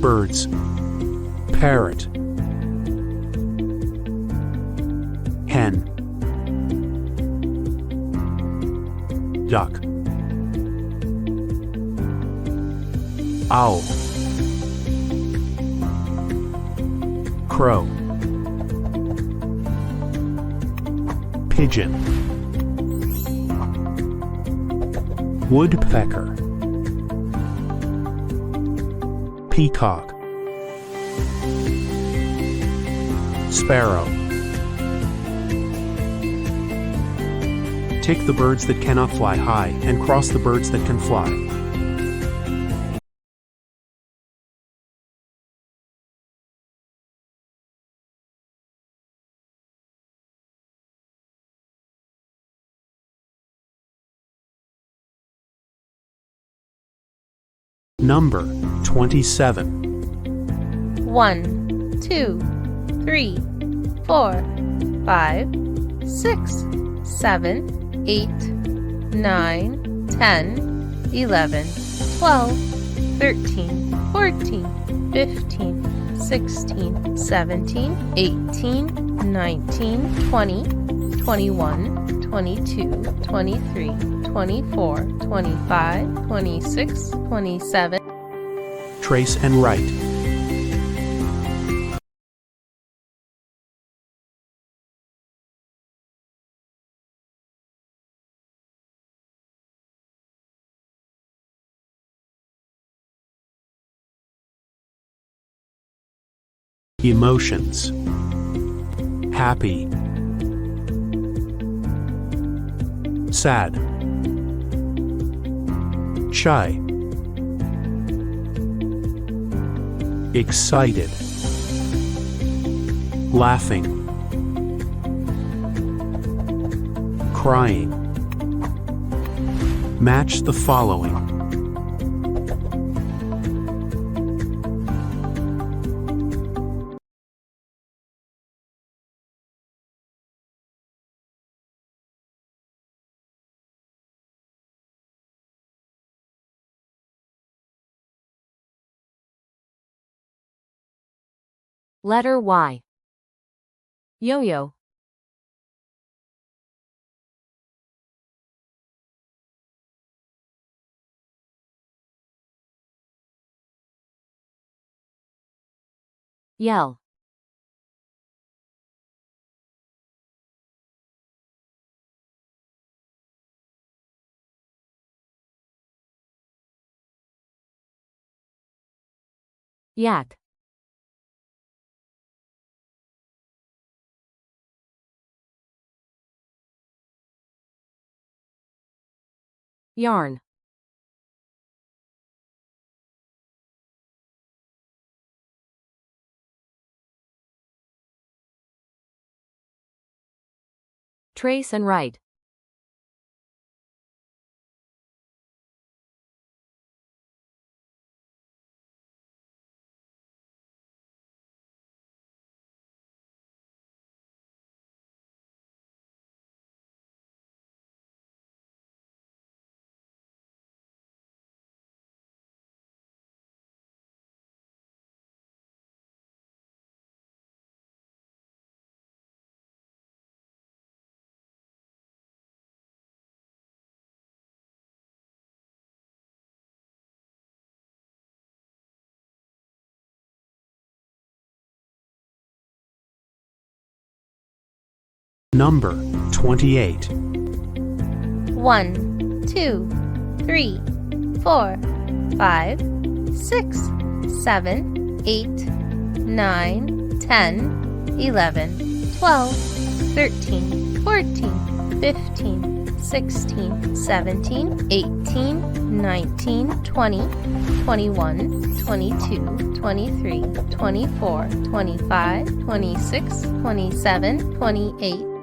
Birds. Parrot. Hen. Duck. Owl. Crow. Pigeon. Woodpecker. Peacock. Sparrow. Tick the birds that cannot fly high and cross the birds that can fly. Number 27. 1, 2, 3, 4, 5, 6, 7, 8, 9, 10, 11, 12, 13, 14, 15, 16, 17, 18, 19, 20, 21, 22, 23, 24, 25, 26, 27. Trace and write. Emotions. Happy. Sad. Shy. Excited. Laughing. Crying. Match the following. Letter Y. Yo-yo. Yell. Yak. Yarn. Trace and write. Number 28. 1, 2, 3, 4, 5, 6, 7, 8, 9, 10, 11, 12, 13, 14, 15, 16, 17, 18, 19, 20, 21, 22, 23, 24, 25, 26, 27, 28.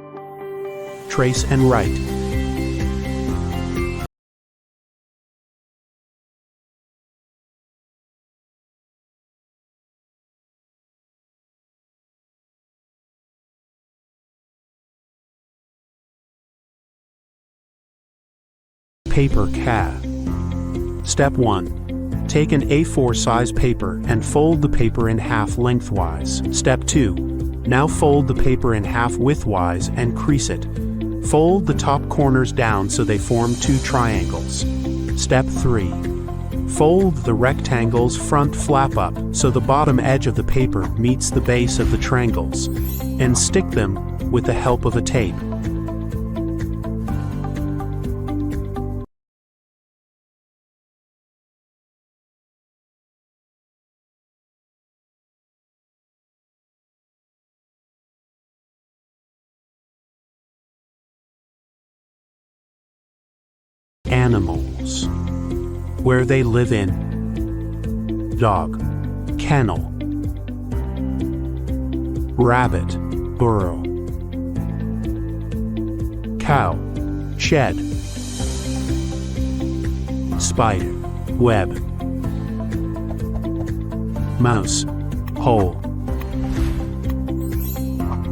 Trace and write. Paper cat. Step 1. Take an A4 size paper and fold the paper in half lengthwise. Step 2. Now fold the paper in half widthwise and crease it. Fold the top corners down so they form 2 triangles. Step 3. Fold the rectangle's front flap up so the bottom edge of the paper meets the base of the triangles, and stick them with the help of a tape. Animals. Where they live in: dog, kennel; rabbit, burrow; cow, shed; spider, web; mouse, hole;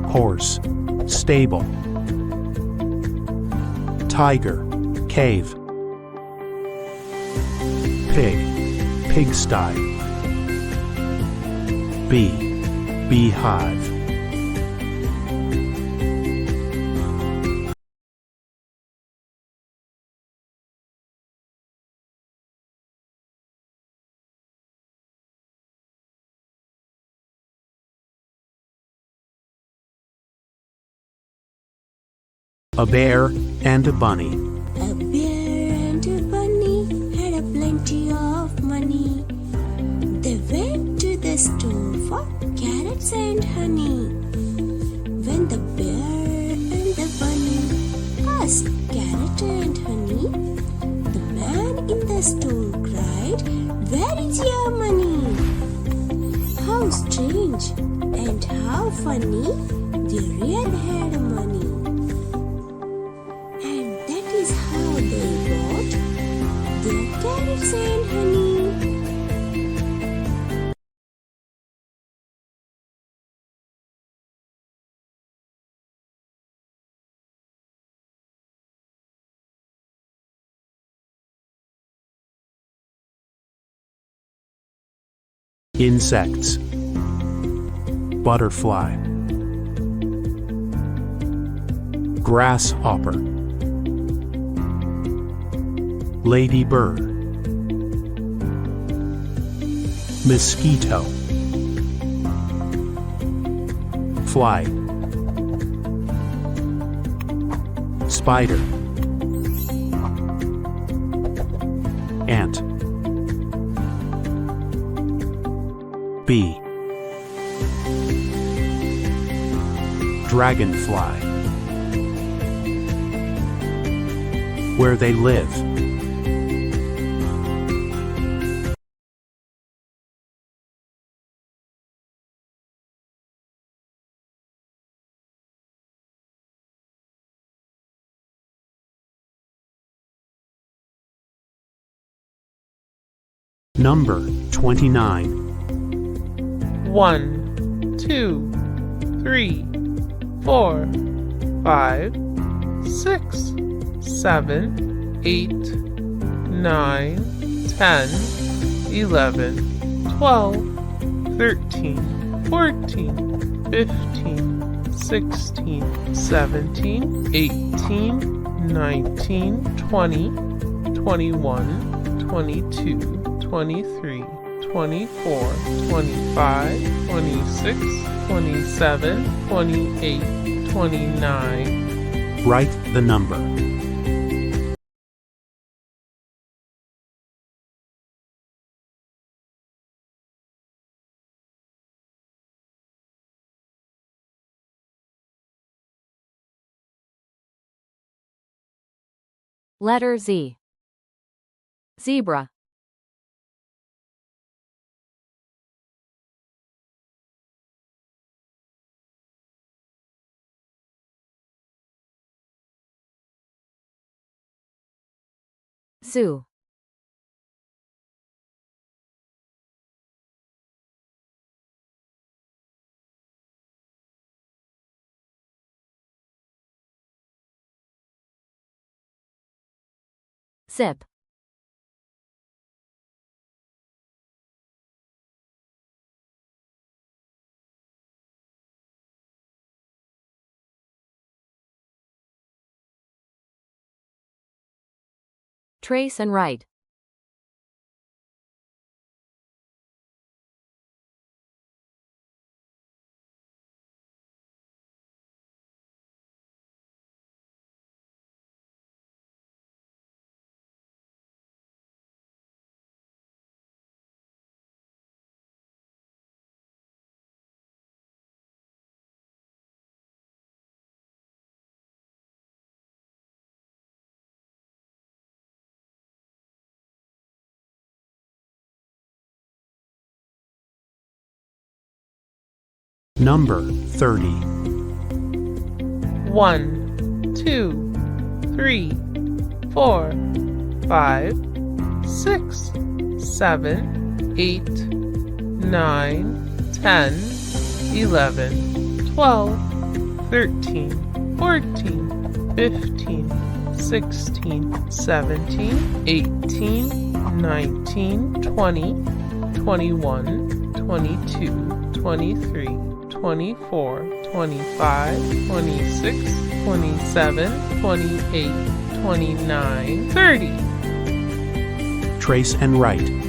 horse, stable; tiger, cave; pig, pigsty; bee, beehive. A bear and a bunny. A bear and a bunny had a plenty of money. They went to the store for carrots and honey. When the bear and the bunny asked carrot and honey, the man in the store cried, "Where is your money?" How strange and how funny, they really had money. How they got their carrots and honey. Insects. Butterfly, grasshopper, ladybird, mosquito, fly, spider, ant, bee, dragonfly. Where they live: Number 29. 1, 2, 3, 4, 5, 6, 7, 8, 9, 10, 11, 12, 13, 14, 15, 16, 17, 18, 19, 20, 21, 22, 23, 24, 25, 26, 27, 28, 29. Write the number. Letter Z. Zebra. Zoo. Zip. Trace and write. Number 30. 1, 2, 3, 4, 5, 6, 7, 8, 9, 10, 11, 12, 13, 14, 15, 16, 17, 18, 19, 20, 21, 22, 23, 24, 25, 26, 27, 28, 29, 30. Trace and write.